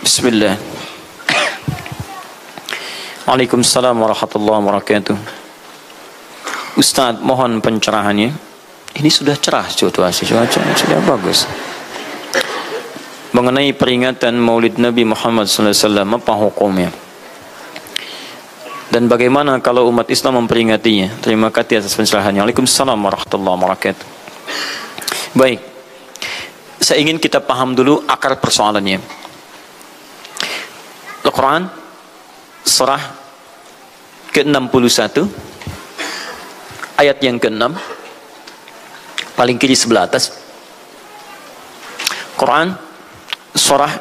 Bismillah. Waalaikumsalam warahmatullahi wabarakatuh. Ustaz, mohon pencerahannya. Ini sudah cerah situasi, sudah bagus. Mengenai peringatan Maulid Nabi Muhammad SAW, apa hukumnya? Dan bagaimana kalau umat Islam memperingatinya? Terima kasih atas pencerahannya. Waalaikumsalam warahmatullahi wabarakatuh. Baik, saya ingin kita paham dulu akar persoalannya. Al-Quran surah ke-61 ayat yang ke-6 paling kiri sebelah atas. Quran surah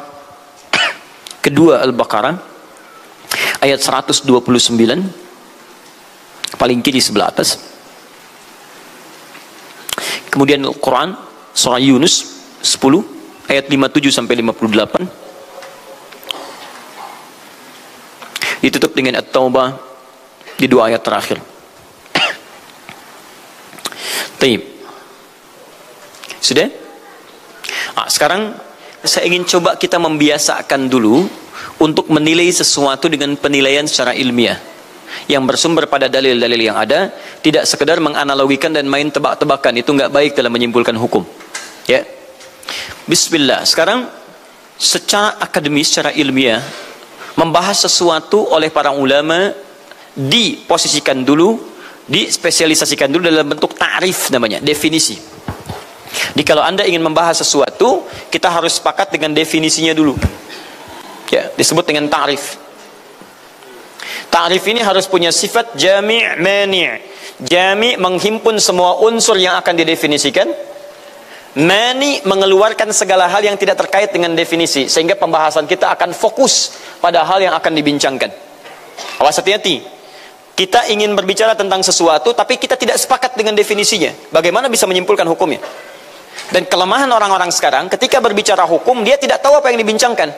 kedua Al-Baqarah ayat 129 paling kiri sebelah atas. Kemudian Al-Quran surah Yunus 10 ayat 57 sampai 58. Ditutup dengan At-Taubah di dua ayat terakhir. Taib. Sudah? Sekarang saya ingin coba kita membiasakan dulu untuk menilai sesuatu dengan penilaian secara ilmiah yang bersumber pada dalil-dalil yang ada, tidak sekedar menganalogikan dan main tebak-tebakan. Itu nggak baik dalam menyimpulkan hukum. Ya. Bismillah. Sekarang secara akademis, secara ilmiah, membahas sesuatu oleh para ulama diposisikan dulu, dispesialisasikan dulu dalam bentuk ta'rif namanya, definisi. Jadi kalau Anda ingin membahas sesuatu, kita harus sepakat dengan definisinya dulu. Ya, disebut dengan ta'rif. Ta'rif ini harus punya sifat jami' mani'. Jami' menghimpun semua unsur yang akan didefinisikan. Mani mengeluarkan segala hal yang tidak terkait dengan definisi, sehingga pembahasan kita akan fokus pada hal yang akan dibincangkan. Awas, hati-hati. Kita ingin berbicara tentang sesuatu tapi kita tidak sepakat dengan definisinya. Bagaimana bisa menyimpulkan hukumnya? Dan kelemahan orang-orang sekarang ketika berbicara hukum, dia tidak tahu apa yang dibincangkan.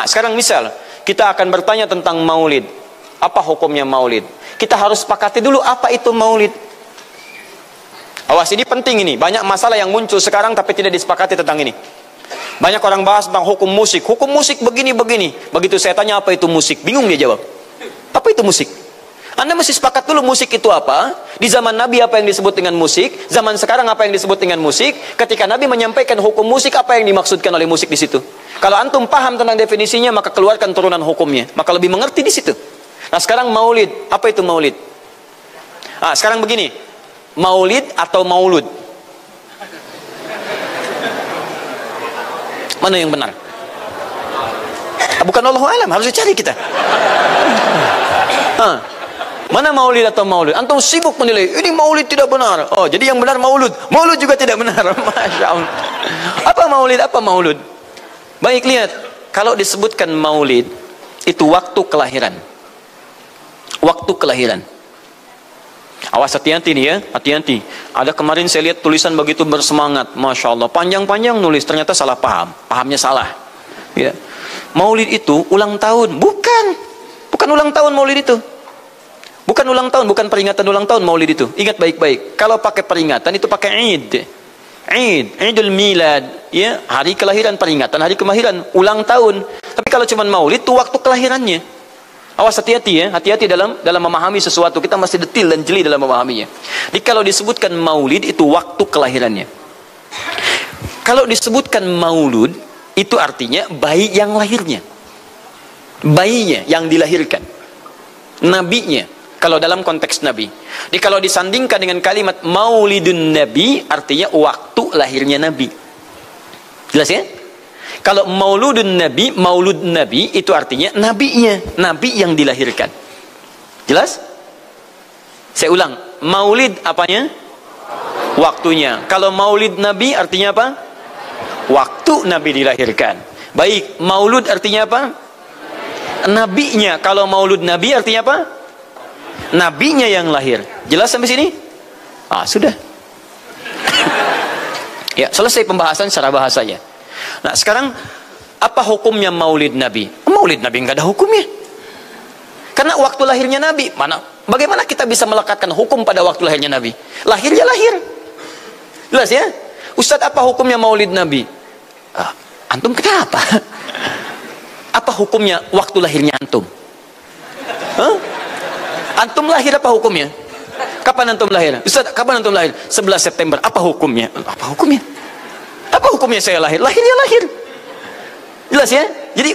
Sekarang misal kita akan bertanya tentang maulid. Apa hukumnya maulid? Kita harus sepakati dulu apa itu maulid. Awas, ini penting ini. Banyak masalah yang muncul sekarang tapi tidak disepakati tentang ini. Banyak orang bahas tentang hukum musik. Hukum musik begini-begini. Begitu saya tanya apa itu musik, bingung dia jawab. Apa itu musik? Anda mesti sepakat dulu musik itu apa. Di zaman Nabi apa yang disebut dengan musik. Zaman sekarang apa yang disebut dengan musik. Ketika Nabi menyampaikan hukum musik, apa yang dimaksudkan oleh musik di situ. Kalau antum paham tentang definisinya, maka keluarkan turunan hukumnya. Maka lebih mengerti di situ. Nah sekarang maulid. Apa itu maulid? Sekarang begini. Maulid atau maulud? Mana yang benar? Bukan Allahu a'lam, harus dicari kita. Mana maulid atau maulud? Antum sibuk menilai, ini maulid tidak benar. Oh, jadi yang benar maulud. Maulud juga tidak benar. Masya Allah. Apa maulid? Apa maulud? Baik, lihat. Kalau disebutkan maulid, itu waktu kelahiran. Waktu kelahiran. Awas, hati-hati nih ya, hati-hati. Ada kemarin saya lihat tulisan begitu bersemangat, Masya Allah, panjang-panjang nulis, ternyata salah paham, pahamnya salah. Ya. Maulid itu ulang tahun, bukan ulang tahun maulid itu. Bukan ulang tahun, bukan peringatan ulang tahun maulid itu. Ingat baik-baik, kalau pakai peringatan itu pakai Idul Milad, ya, hari kelahiran, peringatan hari kelahiran, ulang tahun. Tapi kalau cuma maulid itu waktu kelahirannya. Awas, hati-hati ya, hati-hati dalam memahami sesuatu. Kita masih detil dan jeli dalam memahaminya. Jadi kalau disebutkan maulid itu waktu kelahirannya. Kalau disebutkan maulud itu artinya bayi yang lahirnya. Bayinya yang dilahirkan. Nabinya. Kalau dalam konteks Nabi. Jadi kalau disandingkan dengan kalimat maulidun Nabi, artinya waktu lahirnya Nabi. Jelas ya? Kalau mauludun Nabi, maulud Nabi itu artinya nabinya, nabi yang dilahirkan. Jelas? Saya ulang, maulid apanya? Waktunya. Kalau maulid Nabi artinya apa? Waktu Nabi dilahirkan. Baik, maulud artinya apa? Nabinya. Kalau maulud Nabi artinya apa? Nabinya yang lahir. Jelas sampai sini? Sudah. Ya, selesai pembahasan secara bahasanya. Nah sekarang apa hukumnya maulid Nabi? Maulid Nabi nggak ada hukumnya. Karena waktu lahirnya Nabi, bagaimana kita bisa melekatkan hukum pada waktu lahirnya Nabi? Lahir ya lahir. Jelas ya? Ustadz, apa hukumnya maulid Nabi? Antum kenapa? Apa hukumnya waktu lahirnya antum? Hah? Antum lahir apa hukumnya? Kapan antum lahir? Ustaz, kapan antum lahir? 11 September. Apa hukumnya? Apa hukumnya? Apa hukumnya saya lahir? Lahir ya lahir. Jelas ya? Jadi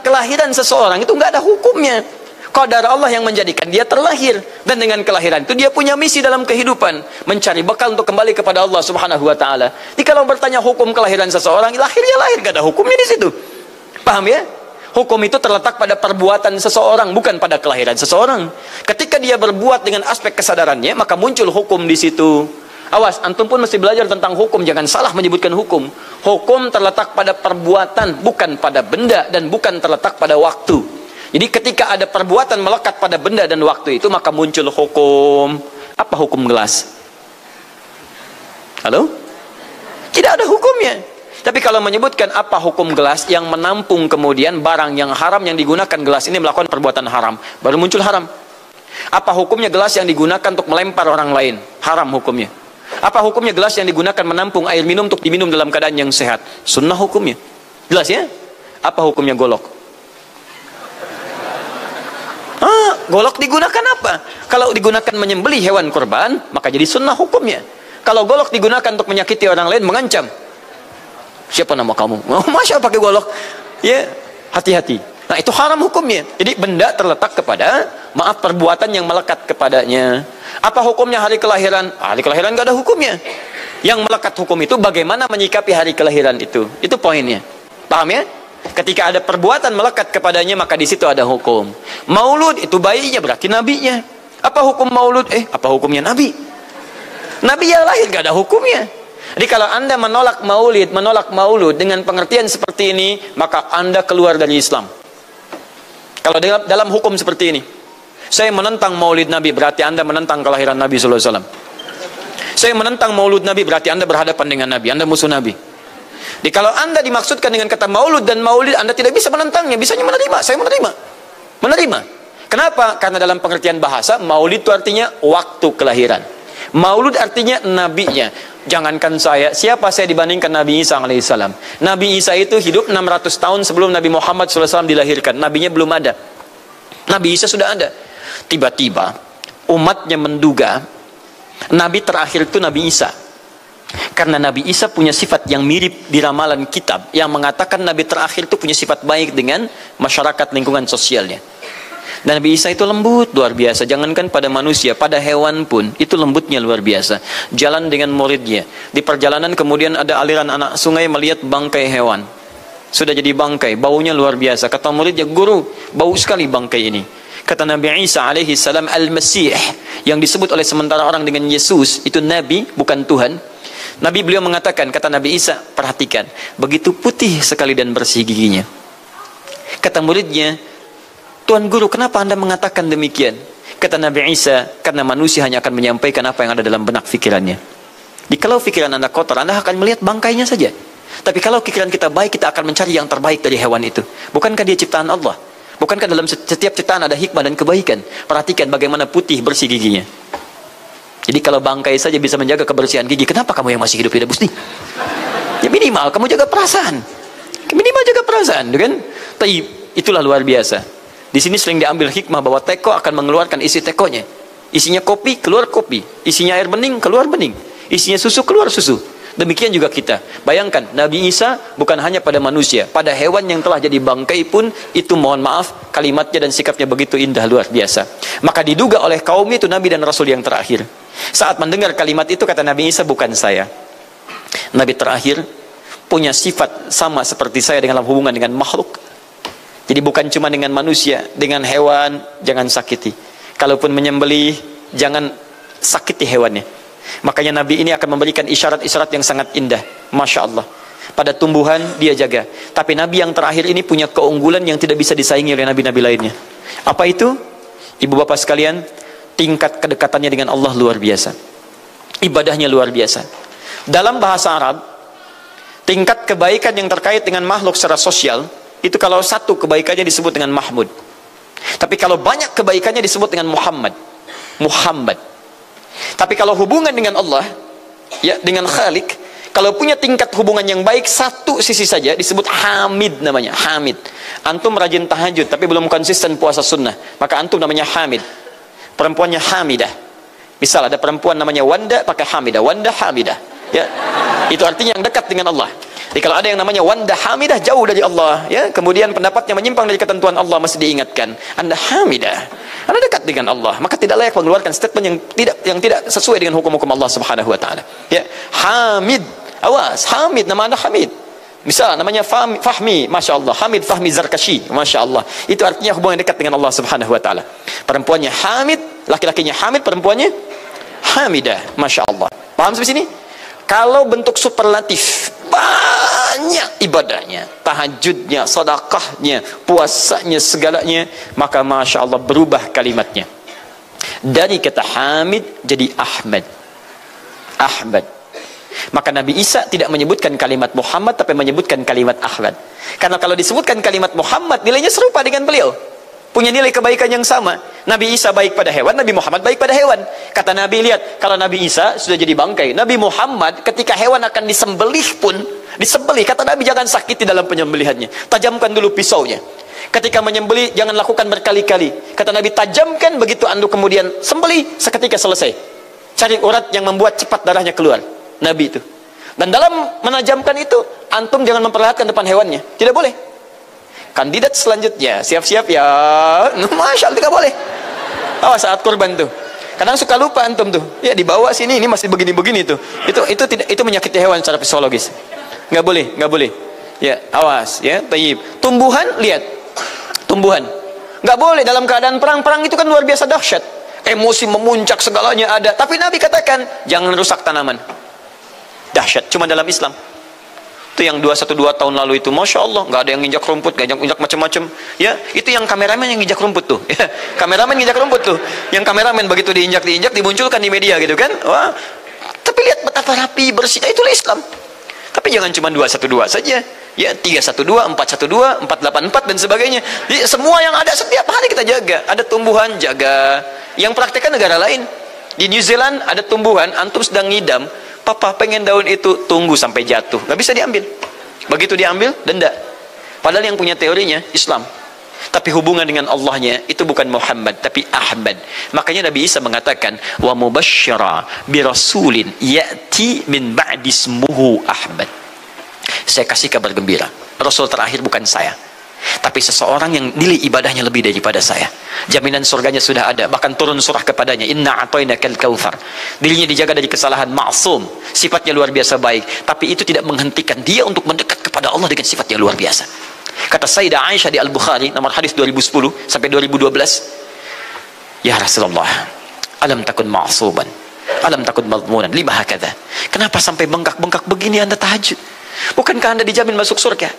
kelahiran seseorang itu nggak ada hukumnya. Qadar Allah yang menjadikan dia terlahir, dan dengan kelahiran itu dia punya misi dalam kehidupan, mencari bekal untuk kembali kepada Allah Subhanahu wa taala. Jadi kalau bertanya hukum kelahiran seseorang, lahir ya lahir, nggak ada hukumnya di situ. Paham ya? Hukum itu terletak pada perbuatan seseorang, bukan pada kelahiran seseorang. Ketika dia berbuat dengan aspek kesadarannya, maka muncul hukum di situ. Awas, antum pun mesti belajar tentang hukum, jangan salah menyebutkan hukum. Hukum terletak pada perbuatan, bukan pada benda, dan bukan terletak pada waktu. Jadi ketika ada perbuatan melekat pada benda dan waktu itu, maka muncul hukum. Apa hukum gelas? Halo? Tidak ada hukumnya. Tapi kalau menyebutkan apa hukum gelas yang menampung kemudian barang yang haram yang digunakan gelas ini melakukan perbuatan haram, baru muncul haram. Apa hukumnya gelas yang digunakan untuk melempar orang lain? Haram hukumnya. Apa hukumnya gelas yang digunakan menampung air minum untuk diminum dalam keadaan yang sehat? Sunnah hukumnya. Jelas ya? Apa hukumnya golok? Golok digunakan apa? Kalau digunakan menyembelih hewan kurban, maka jadi sunnah hukumnya. Kalau golok digunakan untuk menyakiti orang lain, mengancam. Siapa nama kamu? Oh, Masya Allah pakai golok. Ya, hati-hati. Nah, itu haram hukumnya. Jadi benda terletak kepada, maaf, perbuatan yang melekat kepadanya. Apa hukumnya hari kelahiran? Hari kelahiran gak ada hukumnya. Yang melekat hukum itu bagaimana menyikapi hari kelahiran itu. Itu poinnya. Paham ya? Ketika ada perbuatan melekat kepadanya, maka di situ ada hukum. Maulud itu bayinya, berarti nabinya. Apa hukum maulud? Apa hukumnya nabi? Nabi yang lahir gak ada hukumnya. Jadi kalau anda menolak maulid, menolak maulud dengan pengertian seperti ini, maka anda keluar dari Islam. Kalau dalam hukum seperti ini, saya menentang maulid Nabi, berarti anda menentang kelahiran Nabi SAW. Saya menentang maulud Nabi, berarti anda berhadapan dengan Nabi, anda musuh Nabi. Jadi kalau anda dimaksudkan dengan kata maulud dan maulid, anda tidak bisa menentangnya, bisanya menerima. Saya menerima. Kenapa? Karena dalam pengertian bahasa, maulid itu artinya waktu kelahiran. Maulud artinya nabinya. Jangankan saya, siapa saya dibandingkan Nabi Isa alaihissalam? Nabi Isa itu hidup 600 tahun sebelum Nabi Muhammad SAW dilahirkan. Nabinya belum ada. Nabi Isa sudah ada. Tiba-tiba umatnya menduga Nabi terakhir itu Nabi Isa. Karena Nabi Isa punya sifat yang mirip di ramalan kitab yang mengatakan Nabi terakhir itu punya sifat baik dengan masyarakat lingkungan sosialnya. Dan Nabi Isa itu lembut luar biasa, jangankan pada manusia, pada hewan pun itu lembutnya luar biasa. Jalan dengan muridnya, di perjalanan kemudian ada aliran anak sungai melihat bangkai hewan, sudah jadi bangkai, baunya luar biasa. Kata muridnya, guru, bau sekali bangkai ini. Kata Nabi Isa alaihi salam, Al-Masih, yang disebut oleh sementara orang dengan Yesus, itu Nabi bukan Tuhan. Nabi beliau mengatakan, kata Nabi Isa, perhatikan, begitu putih sekali dan bersih giginya. Kata muridnya, Tuan Guru, kenapa anda mengatakan demikian? Kata Nabi Isa, karena manusia hanya akan menyampaikan apa yang ada dalam benak pikirannya. Jadi kalau pikiran anda kotor, anda akan melihat bangkainya saja. Tapi kalau pikiran kita baik, kita akan mencari yang terbaik dari hewan itu. Bukankah dia ciptaan Allah? Bukankah dalam setiap ciptaan ada hikmah dan kebaikan? Perhatikan bagaimana putih bersih giginya. Jadi kalau bangkai saja bisa menjaga kebersihan gigi, kenapa kamu yang masih hidup tidak mesti? Ya minimal kamu jaga perasaan. Minimal jaga perasaan, kan? Tapi itulah luar biasa. Di sini sering diambil hikmah bahwa teko akan mengeluarkan isi tekonya. Isinya kopi, keluar kopi. Isinya air bening, keluar bening. Isinya susu, keluar susu. Demikian juga kita. Bayangkan, Nabi Isa bukan hanya pada manusia, pada hewan yang telah jadi bangkai pun, itu mohon maaf, kalimatnya dan sikapnya begitu indah, luar biasa. Maka diduga oleh kaum itu Nabi dan Rasul yang terakhir. Saat mendengar kalimat itu, kata Nabi Isa, bukan saya. Nabi terakhir punya sifat sama seperti saya dalam hubungan dengan makhluk. Jadi bukan cuma dengan manusia, dengan hewan jangan sakiti. Kalaupun menyembelih, jangan sakiti hewannya. Makanya Nabi ini akan memberikan isyarat-isyarat yang sangat indah. Masya Allah. Pada tumbuhan dia jaga. Tapi Nabi yang terakhir ini punya keunggulan yang tidak bisa disaingi oleh Nabi-Nabi lainnya. Apa itu? Ibu bapak sekalian, tingkat kedekatannya dengan Allah luar biasa. Ibadahnya luar biasa. Dalam bahasa Arab, tingkat kebaikan yang terkait dengan makhluk secara sosial, itu kalau satu kebaikannya disebut dengan Mahmud. Tapi kalau banyak kebaikannya disebut dengan Muhammad. Tapi kalau hubungan dengan Allah, ya dengan Khalik, Kalau punya tingkat hubungan yang baik, satu sisi saja disebut hamid namanya, hamid. Antum rajin tahajud tapi belum konsisten puasa sunnah, maka antum namanya hamid. Perempuannya hamidah. Misal ada perempuan namanya Wanda, pakai hamidah, Wanda hamidah. Ya, itu artinya yang dekat dengan Allah. Jadi kalau ada yang namanya Wanda hamidah, jauh dari Allah, ya, kemudian pendapatnya menyimpang dari ketentuan Allah, mesti diingatkan, Anda hamidah, Anda dekat dengan Allah, maka tidak layak mengeluarkan statement yang tidak sesuai dengan hukum-hukum Allah Subhanahu wa taala. Ya, hamid, awas, hamid, nama Anda Hamid. Misal namanya Fahmi, Masya Allah, Hamid Fahmi Zarkashi, Masya Allah, itu artinya hubungan dekat dengan Allah Subhanahu wa taala. Perempuannya Hamid, laki-lakinya Hamid, perempuannya Hamidah, Masya Allah. Paham sampai sini? Kalau bentuk superlatif, banyak ibadahnya, tahajudnya, sedekahnya, puasanya, segalanya, maka Masya Allah berubah kalimatnya. Dari kata Hamid jadi Ahmad. Ahmad. Maka Nabi Isa tidak menyebutkan kalimat Muhammad, tapi menyebutkan kalimat Ahmad. Karena kalau disebutkan kalimat Muhammad, nilainya serupa dengan beliau. Punya nilai kebaikan yang sama. Nabi Isa baik pada hewan, Nabi Muhammad baik pada hewan. Kata Nabi, lihat, kalau Nabi Isa sudah jadi bangkai, Nabi Muhammad ketika hewan akan disembelih pun, disembelih, kata Nabi jangan sakiti dalam penyembelihannya, tajamkan dulu pisaunya. Ketika menyembelih jangan lakukan berkali-kali, kata Nabi tajamkan, begitu andu kemudian sembelih, seketika selesai. Cari urat yang membuat cepat darahnya keluar. Nabi itu. Dan dalam menajamkan itu, antum jangan memperlihatkan depan hewannya, tidak boleh. Kandidat selanjutnya, siap-siap ya, Masya Allah, tidak boleh. Awas saat kurban tuh, kadang suka lupa antum tuh, ya dibawa sini, ini masih begini-begini tuh, itu menyakiti hewan secara psikologis, nggak boleh, nggak boleh. Ya, awas, ya, tayyib. Tumbuhan, lihat, tumbuhan, nggak boleh dalam keadaan perang itu kan luar biasa dahsyat, emosi memuncak segalanya ada, tapi Nabi katakan jangan rusak tanaman, dahsyat, cuma dalam Islam. Itu yang 212 tahun lalu itu, Masya Allah, nggak ada yang nginjak rumput, nggak injak macam-macam, ya, itu yang kameramen yang nginjak rumput tuh, ya, kameramen nginjak rumput tuh, yang kameramen begitu diinjak dimunculkan di media gitu kan, wah, tapi lihat betapa rapi bersih, itulah Islam. Tapi jangan cuma 212 saja, ya, 312, 412, 484 dan sebagainya. Jadi, semua yang ada setiap hari kita jaga, ada tumbuhan jaga, yang praktekkan negara lain. Di New Zealand ada tumbuhan, antum sedang ngidam, papa pengen daun itu, tunggu sampai jatuh, nggak bisa diambil. Begitu diambil, denda. Padahal yang punya teorinya Islam, tapi hubungan dengan Allahnya itu bukan Muhammad, tapi Ahmad. Makanya Nabi Isa mengatakan, wa mubasysyira bi rasulin ya'ti min ba'di ismuhu Ahmad. Saya kasih kabar gembira, Rasul terakhir bukan saya, tapi seseorang yang nilai ibadahnya lebih daripada saya. Jaminan surganya sudah ada, bahkan turun surah kepadanya, inna a'tainakal kautsar. Dirinya dijaga dari kesalahan, maksum, sifatnya luar biasa baik, tapi itu tidak menghentikan dia untuk mendekat kepada Allah dengan sifat yang luar biasa. Kata Sayyidah Aisyah di Al-Bukhari, nomor hadis 2010 sampai 2012, ya Rasulullah, alam takun ma'suban, alam takun madmunan, lima hakadha. Kenapa sampai bengkak-bengkak begini Anda tahajud? Bukankah Anda dijamin masuk surga?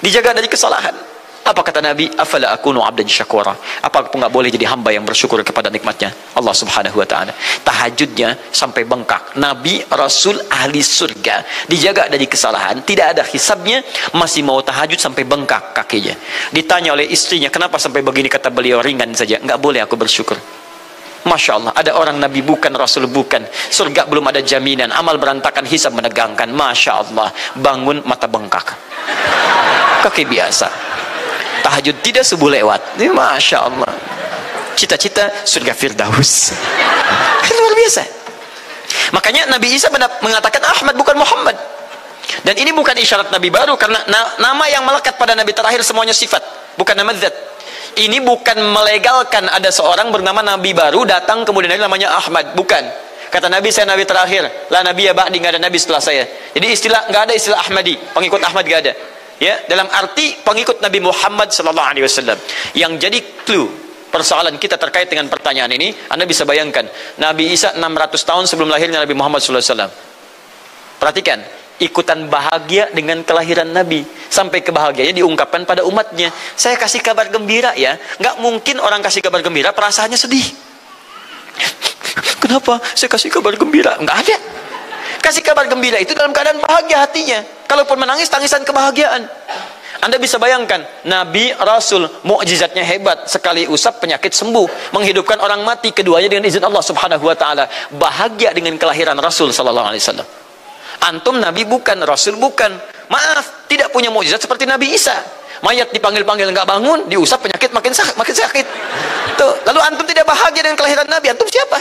Dijaga dari kesalahan. Apa kata Nabi? Afala akunu abdan syakura. Apa aku nggak boleh jadi hamba yang bersyukur kepada nikmatnya Allah Subhanahu wa taala? Tahajudnya sampai bengkak. Nabi, Rasul, ahli surga, dijaga dari kesalahan, tidak ada hisabnya, masih mau tahajud sampai bengkak kakinya. Ditanya oleh istrinya, kenapa sampai begini? Kata beliau, ringan saja, nggak boleh aku bersyukur. Masya Allah, ada orang Nabi bukan, Rasul bukan, surga belum ada jaminan, amal berantakan, hisab menegangkan. Masya Allah, bangun mata bengkak, kaki biasa, tahajud tidak subuh lewat. Ini Masya Allah, cita-cita surga Firdaus. Luar biasa. Makanya Nabi Isa mengatakan Ahmad bukan Muhammad. Dan ini bukan isyarat Nabi baru, karena nama yang melekat pada Nabi terakhir semuanya sifat, bukan nama zat. Ini bukan melegalkan ada seorang bernama Nabi baru datang kemudian namanya Ahmad, bukan. Kata Nabi, saya Nabi terakhir, la Nabi ya ba'di, nggak ada Nabi setelah saya. Jadi nggak ada istilah Ahmadi, pengikut Ahmad nggak ada. Ya, dalam arti pengikut Nabi Muhammad sallallahu alaihi wasallam. Yang jadi clue persoalan kita terkait dengan pertanyaan ini, Anda bisa bayangkan, Nabi Isa 600 tahun sebelum lahirnya Nabi Muhammad sallallahu alaihi wasallam. Perhatikan, ikutan bahagia dengan kelahiran Nabi, sampai kebahagiaannya diungkapkan pada umatnya. Saya kasih kabar gembira ya, nggak mungkin orang kasih kabar gembira perasaannya sedih. Kenapa saya kasih kabar gembira? Nggak ada. Kasih kabar gembira itu dalam keadaan bahagia hatinya. Kalaupun menangis, tangisan kebahagiaan. Anda bisa bayangkan, Nabi, Rasul, mukjizatnya hebat, sekali usap penyakit sembuh, menghidupkan orang mati, keduanya dengan izin Allah Subhanahu wa taala. Bahagia dengan kelahiran Rasul sallallahu alaihi wasallam. Antum nabi bukan, rasul bukan. Maaf, tidak punya mukjizat seperti Nabi Isa. Mayat dipanggil-panggil nggak bangun, diusap penyakit makin sakit. Tuh, lalu antum tidak bahagia dengan kelahiran Nabi. Antum siapa?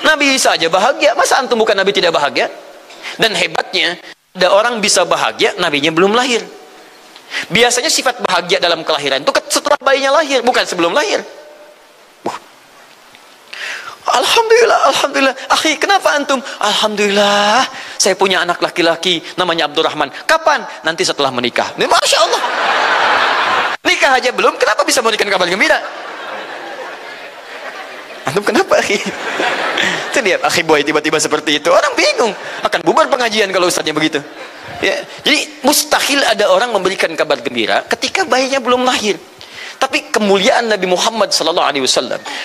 Nabi Isa aja bahagia, masa antum bukan Nabi tidak bahagia? Dan hebatnya, ada orang bisa bahagia, nabinya belum lahir. Biasanya sifat bahagia dalam kelahiran itu setelah bayinya lahir, bukan sebelum lahir. Alhamdulillah. Akhi, kenapa antum? Alhamdulillah, saya punya anak laki-laki namanya Abdurrahman. Kapan? Nanti setelah menikah. Ini Masya Allah. Nikah aja belum, kenapa bisa memberikan kabar gembira? Antum kenapa, akhi? Itu dia, akhi boy tiba-tiba seperti itu. Orang bingung, akan bubar pengajian kalau ustaznya begitu. Ya, jadi mustahil ada orang memberikan kabar gembira ketika bayinya belum lahir. Tapi kemuliaan Nabi Muhammad SAW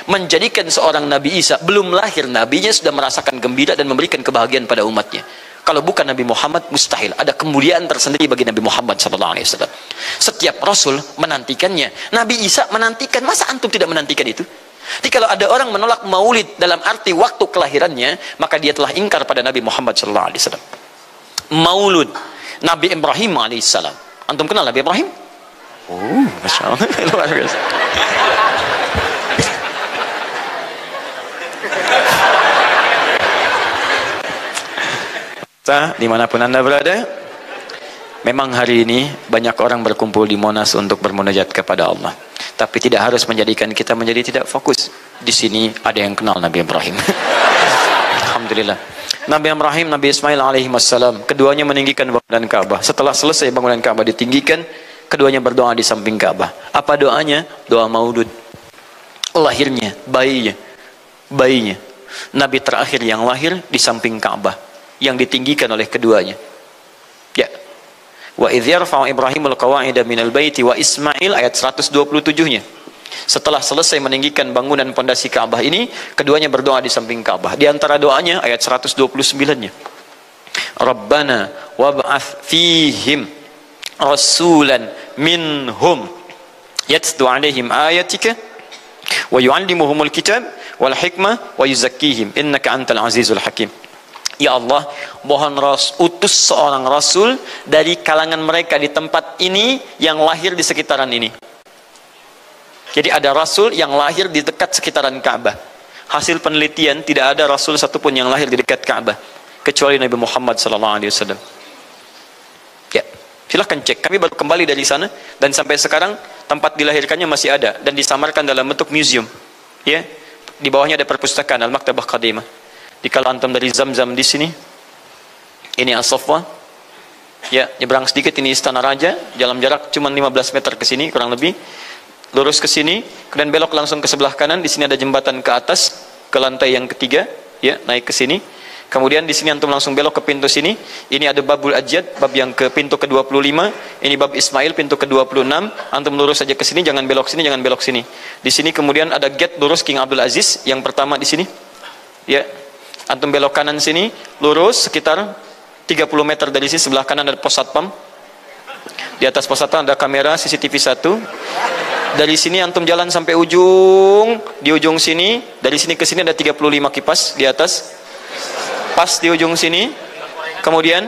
menjadikan seorang Nabi Isa belum lahir, nabinya sudah merasakan gembira dan memberikan kebahagiaan pada umatnya. Kalau bukan Nabi Muhammad, mustahil. Ada kemuliaan tersendiri bagi Nabi Muhammad SAW. Setiap Rasul menantikannya. Nabi Isa menantikan. Masa antum tidak menantikan itu? Jadi kalau ada orang menolak maulid dalam arti waktu kelahirannya, maka dia telah ingkar pada Nabi Muhammad SAW. Maulud Nabi Ibrahim AS. Antum kenal Nabi Ibrahim? Oh, Masya Allah. Luar biasa. Dimanapun anda berada, memang hari ini banyak orang berkumpul di Monas untuk bermunajat kepada Allah. Tapi tidak harus menjadikan kita menjadi tidak fokus. Di sini ada yang kenal Nabi Ibrahim. Alhamdulillah. Nabi Ibrahim, Nabi Ismail alaihi wassalam, keduanya meninggikan bangunan Ka'bah. Setelah selesai bangunan Ka'bah ditinggikan, keduanya berdoa di samping Ka'bah. Apa doanya? Doa maulud. Lahirnya, bayinya. Nabi terakhir yang lahir di samping Ka'bah, yang ditinggikan oleh keduanya. Ya. Wa idh yarfa'u Ibrahimul qawa'ida minal baiti wa Ismail, ayat 127-nya. Setelah selesai meninggikan bangunan pondasi Ka'bah ini, keduanya berdoa di samping Ka'bah. Di antara doanya ayat 129-nya. Rabbana wab'ath fihim rasulan minhum yatlu alaihim ayatika wa yu'allimuhumul kitab wal hikmah wa yuzakkihim innaka antal azizul hakim. Ya Allah, mohon utus seorang rasul dari kalangan mereka di tempat ini yang lahir di sekitaran ini. Jadi ada rasul yang lahir di dekat sekitaran Ka'bah. Hasil penelitian, tidak ada rasul satupun yang lahir di dekat Ka'bah kecuali Nabi Muhammad SAW. Ya, silahkan cek. Kami baru kembali dari sana dan sampai sekarang tempat dilahirkannya masih ada dan disamarkan dalam bentuk museum. Ya, di bawahnya ada perpustakaan Al-Maktabah Qadimah. Di kalau antum dari Zamzam di sini, ini As-Saffah. Ya, nyebrang sedikit ini Istana Raja, dalam jarak cuma 15 meter ke sini kurang lebih. Lurus ke sini, kemudian belok langsung ke sebelah kanan. Di sini ada jembatan ke atas, ke lantai yang ketiga, ya, naik ke sini. Kemudian di sini antum langsung belok ke pintu sini. Ini ada Babul Ajjad, bab yang ke pintu ke-25. Ini bab Ismail, pintu ke-26. Antum lurus saja ke sini, jangan belok sini, jangan belok sini. Di sini kemudian ada gate lurus King Abdul Aziz yang pertama di sini. Ya. Antum belok kanan sini, lurus sekitar 30 meter dari sini, sebelah kanan ada pos satpam. Di atas pos satpam ada kamera CCTV 1. Dari sini antum jalan sampai ujung, di ujung sini, dari sini ke sini ada 35 kipas di atas. Pas di ujung sini. Kemudian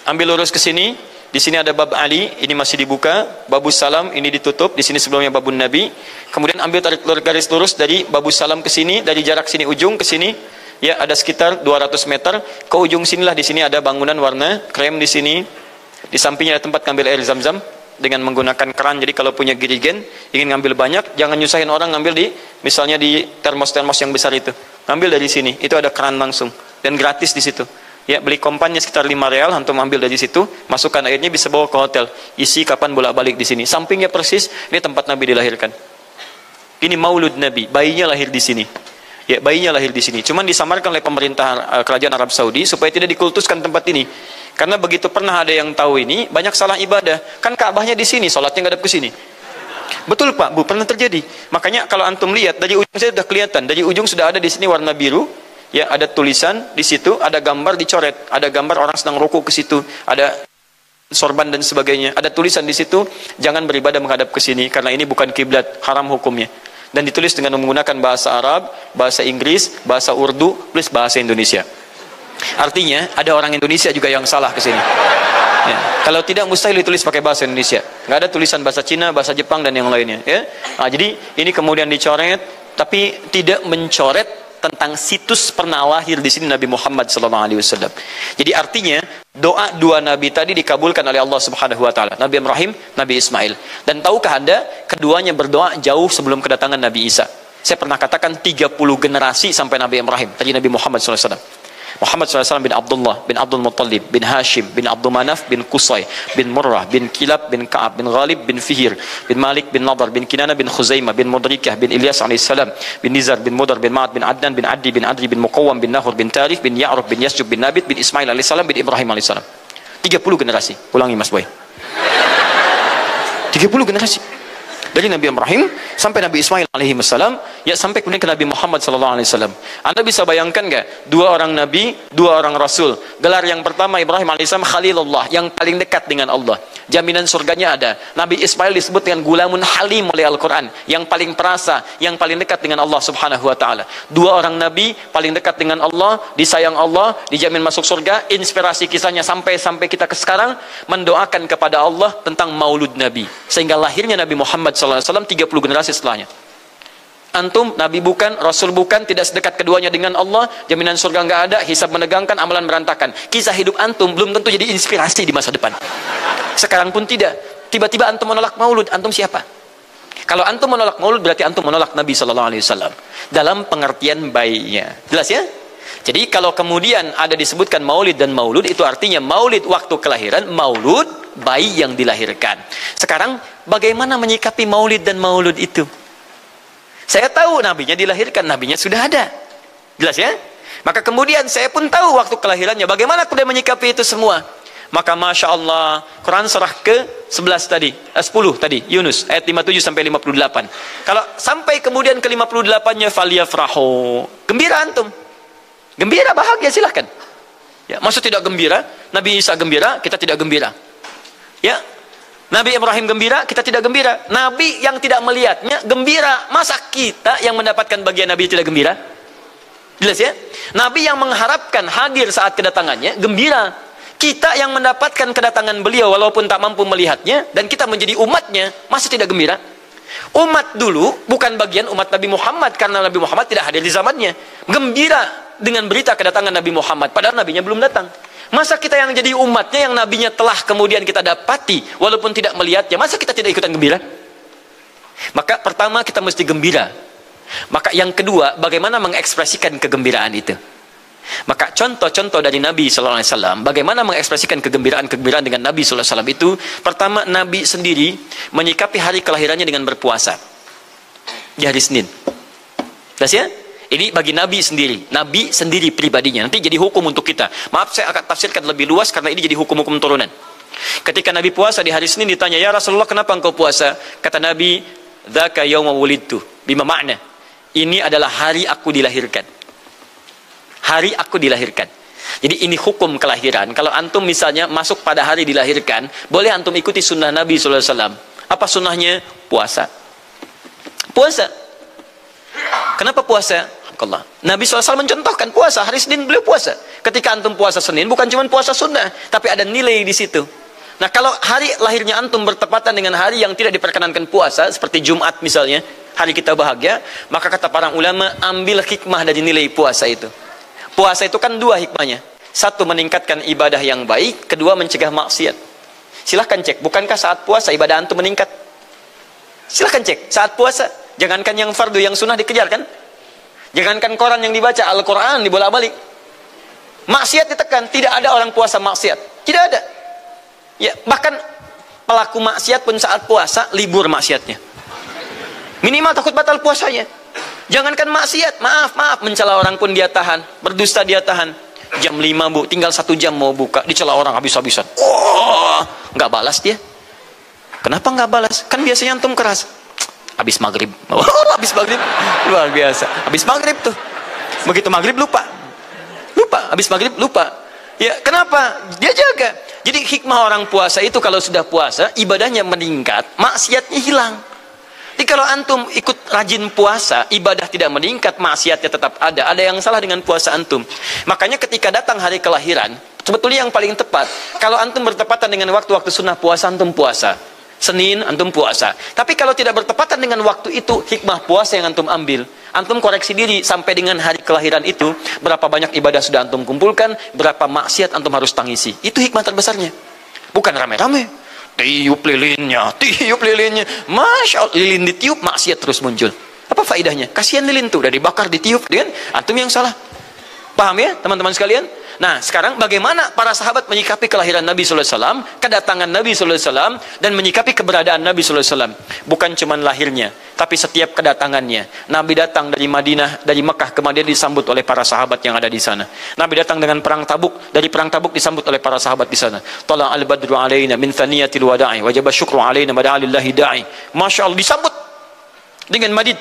ambil lurus ke sini, di sini ada bab Ali, ini masih dibuka, babus salam ini ditutup, di sini sebelumnya babun Nabi. Kemudian ambil tarik garis lurus dari babus salam ke sini, dari jarak sini ujung ke sini, ya ada sekitar 200 meter. Ke ujung sinilah, di sini ada bangunan warna krem di sini. Di sampingnya ada tempat ngambil air Zam-Zam dengan menggunakan keran. Jadi kalau punya girigen ingin ngambil banyak, jangan nyusahin orang ngambil di misalnya di termos-termos yang besar itu. Ngambil dari sini, itu ada keran langsung dan gratis di situ. Ya, beli kompannya sekitar 5 real, antum ambil dari situ, masukkan airnya, bisa bawa ke hotel. Isi kapan bolak-balik di sini. Sampingnya persis ini tempat Nabi dilahirkan. Ini maulud Nabi, bayinya lahir di sini. Ya, bayinya lahir di sini. Cuman disamarkan oleh pemerintah kerajaan Arab Saudi supaya tidak dikultuskan tempat ini. Karena begitu pernah ada yang tahu ini, banyak salah ibadah. Kan Ka'bahnya di sini, sholatnya ngadep ke sini. Betul Pak, Bu, pernah terjadi. Makanya kalau antum lihat dari ujung saya sudah kelihatan, dari ujung sudah ada di sini warna biru, ya ada tulisan di situ, ada gambar dicoret, ada gambar orang sedang rukuk ke situ, ada sorban dan sebagainya, ada tulisan di situ, jangan beribadah menghadap ke sini karena ini bukan kiblat, haram hukumnya. Dan ditulis dengan menggunakan bahasa Arab, bahasa Inggris, bahasa Urdu, plus bahasa Indonesia. Artinya ada orang Indonesia juga yang salah ke sini. Ya. Kalau tidak mustahil ditulis pakai bahasa Indonesia. Nggak ada tulisan bahasa Cina, bahasa Jepang dan yang lainnya. Ya. Nah, jadi ini kemudian dicoret, tapi tidak mencoret tentang situs pernah lahir di sini Nabi Muhammad SAW. Jadi artinya doa dua nabi tadi dikabulkan oleh Allah Subhanahu Wa Taala. Nabi Ibrahim, Nabi Ismail. Dan tahukah Anda, keduanya berdoa jauh sebelum kedatangan Nabi Isa. Saya pernah katakan 30 generasi sampai Nabi Ibrahim, tadi Nabi Muhammad SAW. Muhammad SAW bin Abdullah, bin Abdul Muttalib, bin Hashim, bin Abdul Manaf, bin Qusay, bin Murrah, bin Kilab, bin Ka'ab, bin Ghalib, bin Fihir, bin Malik, bin Nadar, bin Kinana, bin Khuzaimah, bin Mudrikah, bin Ilyas alaihissalam, bin Nizar, bin Mudar, bin Ma'ad, bin Adnan, bin Addi, bin Adri, bin Muqawwam, bin Nahur, bin Tarif, bin Ya'ruf, bin Yasjub, bin Nabit, bin Ismail alaihissalam, bin Ibrahim alaihissalam. 30 generasi. Ulangi Mas Boy. 30 generasi. Dari Nabi Ibrahim sampai Nabi Ismail alaihi wassalam, ya sampai kemudian ke Nabi Muhammad sallallahu alaihi wasallam. Anda bisa bayangkan enggak? Dua orang nabi, dua orang rasul. Gelar yang pertama Ibrahim alaihissalam Khalilullah, yang paling dekat dengan Allah. Jaminan surganya ada. Nabi Ismail disebut dengan gulamun halim oleh Al-Qur'an, yang paling perasa, yang paling dekat dengan Allah Subhanahu wa taala. Dua orang nabi paling dekat dengan Allah, disayang Allah, dijamin masuk surga. Inspirasi kisahnya sampai kita ke sekarang mendoakan kepada Allah tentang maulud Nabi. Sehingga lahirnya Nabi Muhammad SAW 30 generasi setelahnya. Antum, Nabi bukan, Rasul bukan, tidak sedekat keduanya dengan Allah, jaminan surga nggak ada, hisab menegangkan, amalan berantakan. Kisah hidup antum belum tentu jadi inspirasi di masa depan. Sekarang pun tidak. Tiba-tiba antum menolak maulud, antum siapa? Kalau antum menolak maulud berarti antum menolak Nabi SAW dalam pengertian baiknya. Jelas ya? Jadi kalau kemudian ada disebutkan maulid dan maulud, itu artinya maulid waktu kelahiran, maulud bayi yang dilahirkan. Sekarang bagaimana menyikapi maulid dan maulud itu? Saya tahu nabinya dilahirkan, nabinya sudah ada. Jelas ya? Maka kemudian saya pun tahu waktu kelahirannya. Bagaimana kemudian menyikapi itu semua? Maka Masya Allah, Quran surah ke-11 tadi, 10 tadi, Yunus, ayat 57 sampai 58. Kalau sampai kemudian ke 58-nya, faliyafrahu, gembira antum. Gembira, bahagia, silahkan. Ya, maksud tidak gembira, Nabi Isa gembira, kita tidak gembira. Ya, Nabi Ibrahim gembira, kita tidak gembira. Nabi yang tidak melihatnya gembira, masa kita yang mendapatkan bagian Nabi tidak gembira? Jelas ya? Nabi yang mengharapkan hadir saat kedatangannya gembira. Kita yang mendapatkan kedatangan beliau walaupun tak mampu melihatnya, dan kita menjadi umatnya, masa tidak gembira? Umat dulu bukan bagian umat Nabi Muhammad, karena Nabi Muhammad tidak hadir di zamannya. Gembira dengan berita kedatangan Nabi Muhammad, padahal nabinya belum datang. Masa kita yang jadi umatnya, yang nabinya telah kemudian kita dapati walaupun tidak melihatnya, masa kita tidak ikutan gembira? Maka pertama kita mesti gembira. Maka yang kedua, bagaimana mengekspresikan kegembiraan itu? Maka contoh-contoh dari Nabi SAW, bagaimana mengekspresikan kegembiraan-kegembiraan dengan Nabi SAW itu, pertama Nabi sendiri menyikapi hari kelahirannya dengan berpuasa di hari Senin. Jelas ya? Ini bagi Nabi sendiri pribadinya. Nanti jadi hukum untuk kita. Maaf, saya akan tafsirkan lebih luas karena ini jadi hukum-hukum turunan. Ketika Nabi puasa di hari Senin, ditanya, ya Rasulullah, kenapa engkau puasa? Kata Nabi, dzaka yauma wulidtu, bima makna, ini adalah hari aku dilahirkan. Hari aku dilahirkan. Jadi ini hukum kelahiran. Kalau antum misalnya masuk pada hari dilahirkan, boleh antum ikuti sunnah Nabi SAW. Apa sunnahnya? Puasa. Puasa. Kenapa puasa? Nabi SAW mencontohkan puasa. Hari Senin beliau puasa. Ketika antum puasa Senin, bukan cuma puasa sunnah, tapi ada nilai di situ. Nah, kalau hari lahirnya antum bertepatan dengan hari yang tidak diperkenankan puasa, seperti Jumat misalnya, hari kita bahagia, maka kata para ulama, ambil hikmah dari nilai puasa itu. Puasa itu kan dua hikmahnya. Satu, meningkatkan ibadah yang baik. Kedua, mencegah maksiat. Silahkan cek, bukankah saat puasa ibadah antum meningkat? Silahkan cek, saat puasa. Jangankan yang fardu, yang sunnah dikejar kan? Jangankan koran yang dibaca, Al-Quran dibolak-balik. Maksiat ditekan, tidak ada orang puasa maksiat. Tidak ada. Ya, bahkan pelaku maksiat pun saat puasa, libur maksiatnya. Minimal takut batal puasanya. Jangankan maksiat, maaf, mencela orang pun dia tahan, berdusta dia tahan. Jam 5 bu, tinggal 1 jam mau buka, dicela orang habis-habisan. Oh, nggak balas dia. Kenapa nggak balas? Kan biasanya antum keras. Habis maghrib, habis maghrib, luar biasa. Habis maghrib tuh, begitu maghrib lupa, habis maghrib lupa. Ya, kenapa? Dia jaga. Jadi hikmah orang puasa itu kalau sudah puasa, ibadahnya meningkat, maksiatnya hilang. Jadi Jadi kalau antum ikut rajin puasa, ibadah tidak meningkat, maksiatnya tetap ada. Ada yang salah dengan puasa antum. Makanya ketika datang hari kelahiran, sebetulnya yang paling tepat, kalau antum bertepatan dengan waktu-waktu sunnah puasa, antum puasa. Senin, antum puasa. Tapi kalau tidak bertepatan dengan waktu itu, hikmah puasa yang antum ambil. Antum koreksi diri sampai dengan hari kelahiran itu, berapa banyak ibadah sudah antum kumpulkan, berapa maksiat antum harus tangisi. Itu hikmah terbesarnya. Bukan rame-rame. Tiup lilinnya. Masya Allah, lilin ditiup, maksiat terus muncul. Apa faedahnya? Kasihan lilin tuh, udah dibakar, ditiup, dengan antum yang salah. Paham ya teman-teman sekalian? Nah sekarang bagaimana para sahabat menyikapi kelahiran Nabi SAW, kedatangan Nabi SAW, dan menyikapi keberadaan Nabi SAW. Bukan cuma lahirnya, tapi setiap kedatangannya. Nabi datang dari Madinah, dari Mekah ke Madinah disambut oleh para sahabat yang ada di sana. Nabi datang dengan perang Tabuk, dari perang Tabuk disambut oleh para sahabat di sana. Tala al-badru alaina min thaniyatil wada'i wajaba syukru alaina mada'alillahi da'i. Masya Allah, disambut dengan madid.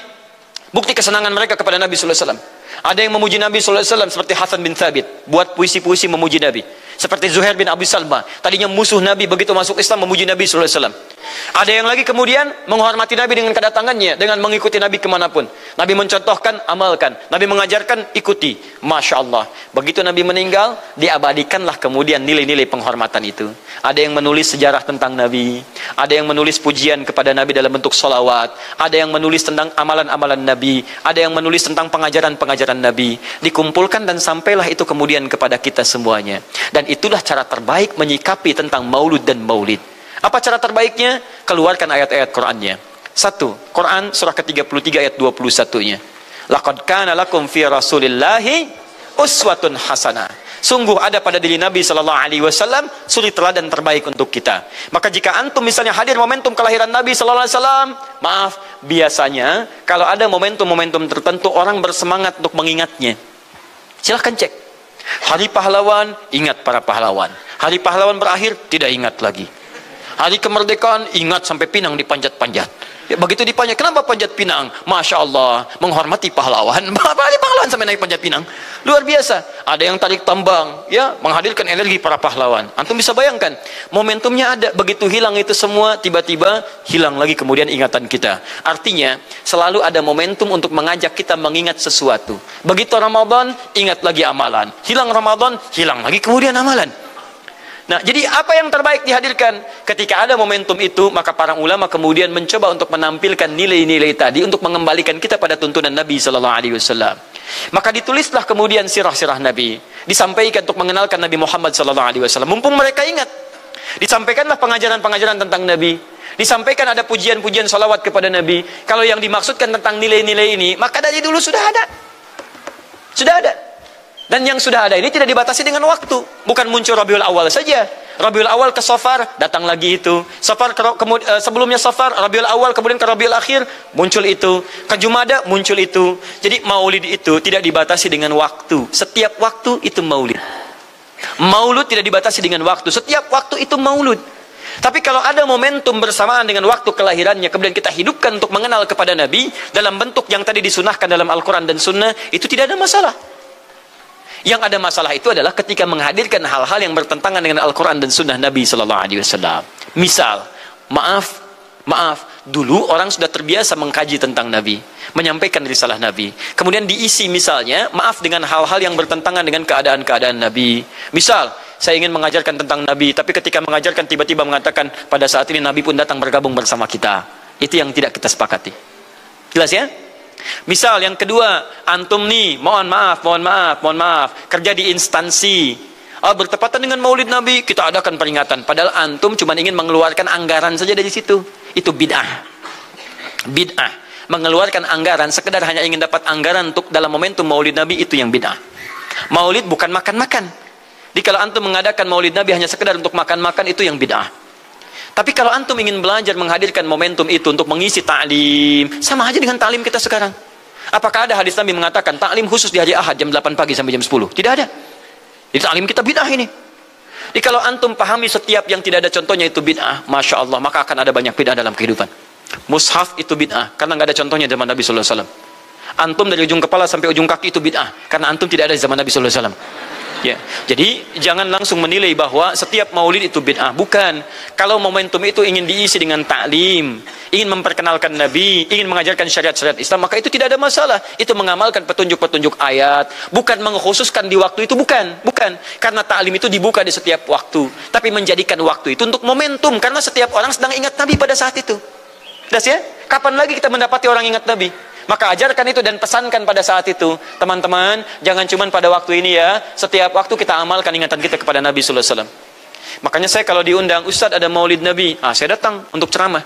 Bukti kesenangan mereka kepada Nabi SAW. Ada yang memuji Nabi SAW seperti Hasan bin Thabit, buat puisi-puisi memuji Nabi. Seperti Zuhair bin Abi Salma, tadinya musuh Nabi, begitu masuk Islam memuji Nabi SAW. Ada yang lagi kemudian menghormati Nabi dengan kedatangannya, dengan mengikuti Nabi kemanapun. Nabi mencontohkan, amalkan. Nabi mengajarkan, ikuti. Masya Allah. Begitu Nabi meninggal, diabadikanlah kemudian nilai-nilai penghormatan itu. Ada yang menulis sejarah tentang Nabi. Ada yang menulis pujian kepada Nabi dalam bentuk sholawat. Ada yang menulis tentang amalan-amalan Nabi. Ada yang menulis tentang pengajaran-pengajaran Nabi. Dikumpulkan dan sampailah itu kemudian kepada kita semuanya. Dan itulah cara terbaik menyikapi tentang maulud dan maulid. Apa cara terbaiknya? Keluarkan ayat-ayat Qur'annya. 1. Quran surah ke-33 ayat 21-nya. Laqad kana lakum fi Rasulillahi uswatun hasanah. Sungguh ada pada diri Nabi SAW suri teladan terbaik untuk kita. Maka jika antum misalnya hadir momentum kelahiran Nabi SAW, maaf, biasanya kalau ada momentum-momentum tertentu orang bersemangat untuk mengingatnya. Silahkan cek. Hari pahlawan, ingat para pahlawan. Hari pahlawan berakhir, tidak ingat lagi. Hari kemerdekaan, ingat sampai pinang dipanjat-panjat. Ya, begitu dipanjat, kenapa panjat pinang? Masya Allah, menghormati pahlawan. Hari pahlawan sampai naik panjat pinang. Luar biasa. Ada yang tarik tambang, ya, menghadirkan energi para pahlawan. Antum bisa bayangkan, momentumnya ada. Begitu hilang itu semua, tiba-tiba hilang lagi kemudian ingatan kita. Artinya, selalu ada momentum untuk mengajak kita mengingat sesuatu. Begitu Ramadan, ingat lagi amalan. Hilang Ramadan, hilang lagi kemudian amalan. Nah, jadi apa yang terbaik dihadirkan? Ketika ada momentum itu, maka para ulama kemudian mencoba untuk menampilkan nilai-nilai tadi untuk mengembalikan kita pada tuntunan Nabi SAW. Maka ditulislah kemudian sirah-sirah Nabi, disampaikan untuk mengenalkan Nabi Muhammad SAW. Mumpung mereka ingat, disampaikanlah pengajaran-pengajaran tentang Nabi, disampaikan ada pujian-pujian salawat kepada Nabi. Kalau yang dimaksudkan tentang nilai-nilai ini, maka dari dulu sudah ada. Sudah ada. Dan yang sudah ada ini tidak dibatasi dengan waktu. Bukan muncul Rabiul Awal saja. Rabiul Awal ke Safar, datang lagi itu. Safar sebelumnya Safar, Rabiul Awal, kemudian ke Rabiul Akhir, muncul itu. Ke Jumada, muncul itu. Jadi maulid itu tidak dibatasi dengan waktu. Setiap waktu itu maulid. Maulud tidak dibatasi dengan waktu. Setiap waktu itu maulud. Tapi kalau ada momentum bersamaan dengan waktu kelahirannya, kemudian kita hidupkan untuk mengenal kepada Nabi, dalam bentuk yang tadi disunahkan dalam Al-Quran dan Sunnah, itu tidak ada masalah. Yang ada masalah itu adalah ketika menghadirkan hal-hal yang bertentangan dengan Al-Quran dan Sunnah Nabi SAW. Misal, maaf, dulu orang sudah terbiasa mengkaji tentang Nabi, menyampaikan risalah Nabi. Kemudian diisi misalnya, maaf, dengan hal-hal yang bertentangan dengan keadaan-keadaan Nabi. Misal, saya ingin mengajarkan tentang Nabi, tapi ketika mengajarkan tiba-tiba mengatakan, pada saat ini Nabi pun datang bergabung bersama kita. Itu yang tidak kita sepakati. Jelas ya? Misal yang kedua, antum nih, mohon maaf, kerja di instansi, bertepatan dengan Maulid Nabi, kita adakan peringatan. Padahal antum cuma ingin mengeluarkan anggaran saja dari situ. Itu bid'ah. Bid'ah. Mengeluarkan anggaran, sekedar hanya ingin dapat anggaran untuk dalam momentum Maulid Nabi, itu yang bid'ah. Maulid bukan makan-makan. Jadi kalau antum mengadakan Maulid Nabi hanya sekedar untuk makan-makan, itu yang bid'ah. Tapi kalau antum ingin belajar menghadirkan momentum itu untuk mengisi ta'lim, sama aja dengan ta'lim kita sekarang. Apakah ada hadis Nabi mengatakan ta'lim khusus di hari Ahad jam 8 pagi sampai jam 10? Tidak ada. Di ta'lim kita bid'ah ini. Jadi kalau antum pahami setiap yang tidak ada contohnya itu bid'ah, Masya Allah, maka akan ada banyak bid'ah dalam kehidupan. Mushaf itu bid'ah, karena nggak ada contohnya zaman Nabi SAW. Antum dari ujung kepala sampai ujung kaki itu bid'ah, karena antum tidak ada di zaman Nabi SAW. Ya, jadi jangan langsung menilai bahwa setiap maulid itu bid'ah. Bukan. Kalau momentum itu ingin diisi dengan ta'lim, ingin memperkenalkan Nabi, ingin mengajarkan syariat-syariat Islam, maka itu tidak ada masalah. Itu mengamalkan petunjuk-petunjuk ayat, bukan mengkhususkan di waktu itu, bukan. Karena ta'lim itu dibuka di setiap waktu, tapi menjadikan waktu itu untuk momentum, karena setiap orang sedang ingat Nabi pada saat itu. Jelas ya? Kapan lagi kita mendapati orang ingat Nabi? Maka ajarkan itu dan pesankan pada saat itu. Teman-teman, jangan cuma pada waktu ini ya. Setiap waktu kita amalkan ingatan kita kepada Nabi sallallahu alaihi wasallam. Makanya saya kalau diundang, Ustaz ada maulid Nabi, saya datang untuk ceramah,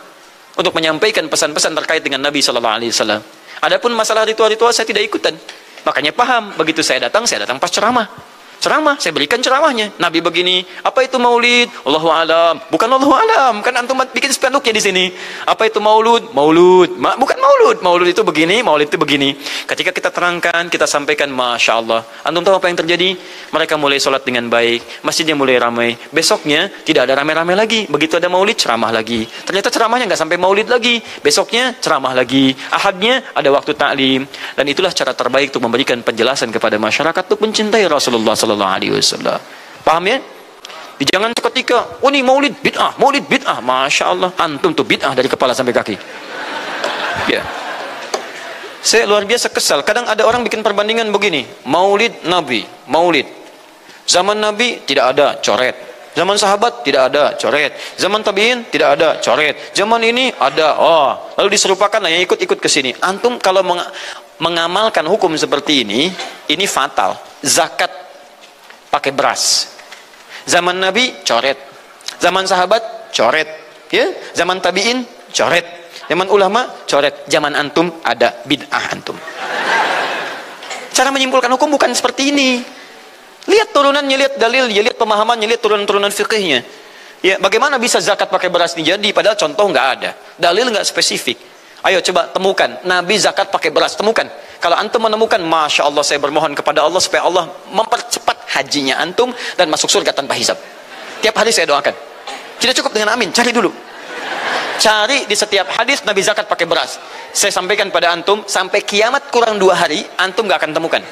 untuk menyampaikan pesan-pesan terkait dengan Nabi sallallahu alaihi wasallam. Adapun masalah ritual-ritual saya tidak ikutan. Makanya paham, begitu saya datang pas ceramah. Saya berikan ceramahnya. Nabi begini, apa itu maulid? Allahu alam. Bukan Allahu alam, kan antum bikin spanduknya di sini. Apa itu maulud? Bukan maulud. Maulud itu begini, maulid itu begini. Ketika kita terangkan, kita sampaikan, Masya Allah. Antum tahu apa yang terjadi? Mereka mulai sholat dengan baik, masjidnya mulai ramai. Besoknya tidak ada ramai-ramai lagi. Begitu ada maulid, ceramah lagi. Ternyata ceramahnya nggak sampai maulid lagi. Besoknya ceramah lagi. Ahadnya ada waktu taklim. Dan itulah cara terbaik untuk memberikan penjelasan kepada masyarakat untuk mencintai Rasulullah sallallahu alaihi wasallam. Paham ya? Jangan seketika, ini maulid bid'ah, Masya Allah, antum tuh bid'ah dari kepala sampai kaki. Ya. Saya luar biasa kesal. Kadang ada orang bikin perbandingan begini, maulid Nabi, maulid. Zaman Nabi tidak ada, coret. Zaman sahabat tidak ada, coret. Zaman tabi'in tidak ada, coret. Zaman ini ada, lalu diserupakan lah yang ikut-ikut ke sini. Antum kalau mengamalkan hukum seperti ini fatal. Zakat pakai beras. Zaman Nabi coret. Zaman sahabat coret. Ya, zaman tabi'in coret. Zaman ulama coret. Zaman antum ada bid'ah antum. Cara menyimpulkan hukum bukan seperti ini. Lihat turunannya, lihat dalilnya, lihat pemahamannya, lihat turunan-turunan fikihnya. Ya, bagaimana bisa zakat pakai beras ini jadi? Padahal contoh nggak ada, dalil nggak spesifik. Ayo coba temukan Nabi zakat pakai beras, temukan. Kalau antum menemukan, Masya Allah, saya bermohon kepada Allah supaya Allah mempercepat hajinya antum dan masuk surga tanpa hisab. Tiap hari saya doakan. Tidak cukup dengan amin, cari dulu. Cari di setiap hadis Nabi zakat pakai beras. Saya sampaikan pada antum, sampai kiamat kurang 2 hari, antum gak akan temukan.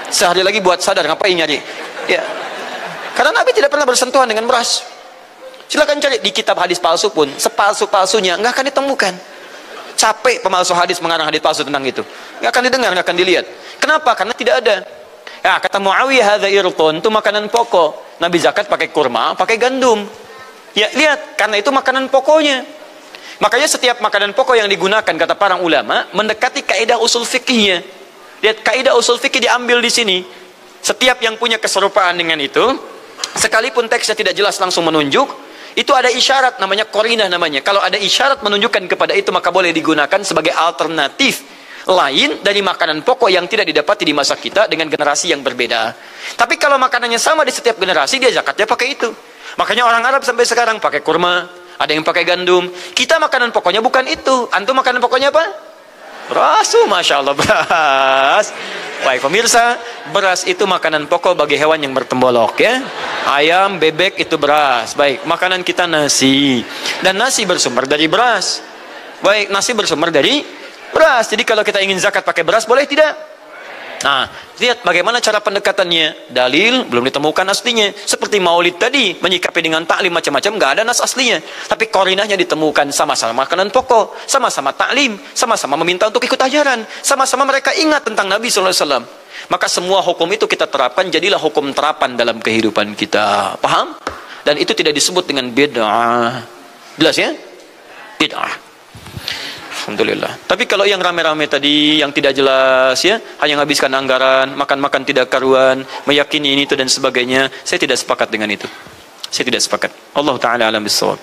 Sehari lagi buat sadar, ngapain nyari? Ya. Karena Nabi tidak pernah bersentuhan dengan beras. Silakan cari di kitab hadis palsu pun, sepalsu-palsunya nggak akan ditemukan. Capek pemalsu hadis mengarang hadis palsu tentang itu. Nggak akan didengar, nggak akan dilihat. Kenapa? Karena tidak ada. Ya, kata Muawiyah, hadza irqun, itu makanan pokok. Nabi zakat pakai kurma, pakai gandum. Ya, lihat, karena itu makanan pokoknya. Makanya setiap makanan pokok yang digunakan, kata para ulama, mendekati kaidah usul fikihnya. Lihat, kaidah usul fikih diambil di sini. Setiap yang punya keserupaan dengan itu, sekalipun teksnya tidak jelas langsung menunjuk, itu ada isyarat, namanya qarinah namanya. Kalau ada isyarat menunjukkan kepada itu, maka boleh digunakan sebagai alternatif lain dari makanan pokok yang tidak didapati di masa kita dengan generasi yang berbeda. Tapi kalau makanannya sama di setiap generasi, dia zakatnya pakai itu. Makanya orang Arab sampai sekarang pakai kurma, ada yang pakai gandum. Kita makanan pokoknya bukan itu. Antum makanan pokoknya apa? Beras, Masya Allah, beras. Baik pemirsa, beras itu makanan pokok bagi hewan yang bertembolok ya. Ayam, bebek itu beras. Baik, makanan kita nasi. Dan nasi bersumber dari beras. Baik, nasi bersumber dari beras. Jadi kalau kita ingin zakat pakai beras, boleh tidak? Nah, lihat bagaimana cara pendekatannya. Dalil belum ditemukan aslinya. Seperti maulid tadi, menyikapi dengan taklim macam-macam, nggak ada nas aslinya. Tapi korinahnya ditemukan, sama-sama makanan pokok, sama-sama taklim, sama-sama meminta untuk ikut ajaran, sama-sama mereka ingat tentang Nabi SAW. Maka semua hukum itu kita terapkan, jadilah hukum terapan dalam kehidupan kita. Paham? Dan itu tidak disebut dengan bid'ah. Jelas ya? Bid'ah. Alhamdulillah. Tapi kalau yang rame-rame tadi, yang tidak jelas ya, hanya menghabiskan anggaran, makan-makan tidak karuan, meyakini ini itu dan sebagainya, saya tidak sepakat dengan itu. Saya tidak sepakat. Allah Ta'ala alam bisawab.